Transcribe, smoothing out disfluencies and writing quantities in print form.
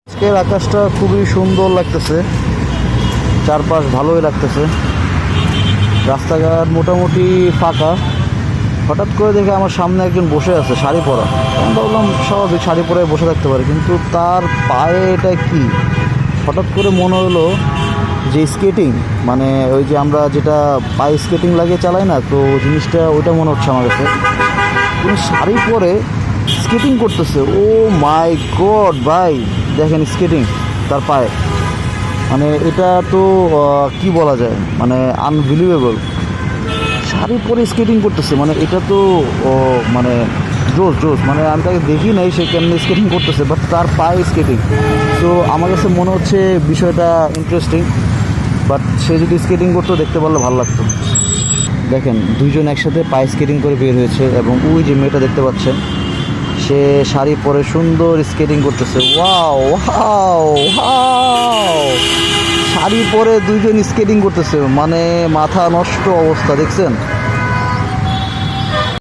আজকের আকাশটা খুবই সুন্দর লাগতেছে, চারপাশ ভালোই লাগতেছে, রাস্তাঘাট মোটামুটি ফাঁকা। হঠাৎ করে দেখে আমার সামনে একজন বসে আছে শাড়ি পরা। আমি ভাবলাম স্বাভাবিক শাড়ি পরে বসে থাকতে পারে, কিন্তু তার পায়ে এটা কি? হঠাৎ করে মনে হলো যে স্কেটিং, মানে ওই যে আমরা যেটা পায়ে স্কেটিং লাগিয়ে চালাই না, তো জিনিসটা ওইটা মনে হচ্ছে আমার কাছে। উনি শাড়ি পরে স্কেটিং করতেছে। ও মাই গড ভাই, দেখেন স্কেটিং তার পায়ে, মানে এটা তো কি বলা যায়, মানে আনবিলিভেবল। শাড়ি পরে স্কেটিং করতেছে, মানে এটা তো মানে জোস জোস। মানে আমি তাকে দেখি নাই সে কেমনি স্কেটিং করতেছে, বাট তার পায়ে স্কেটিং। তো আমার কাছে মনে হচ্ছে বিষয়টা ইন্টারেস্টিং, বাট সে যদি স্কেটিং করতো দেখতে পারলে ভালো লাগতো। দেখেন দুইজন একসাথে পায়ে স্কেটিং করে বের হয়েছে, এবং ওই যে মেয়েটা দেখতে পাচ্ছেন সে শাড়ি পরে সুন্দর স্কেটিং করতেছে। ওয়াও ওয়াও ওয়াও, শাড়ি পরে দুইজন স্কেটিং করতেছে, মানে মাথা নষ্ট অবস্থা, দেখছেন?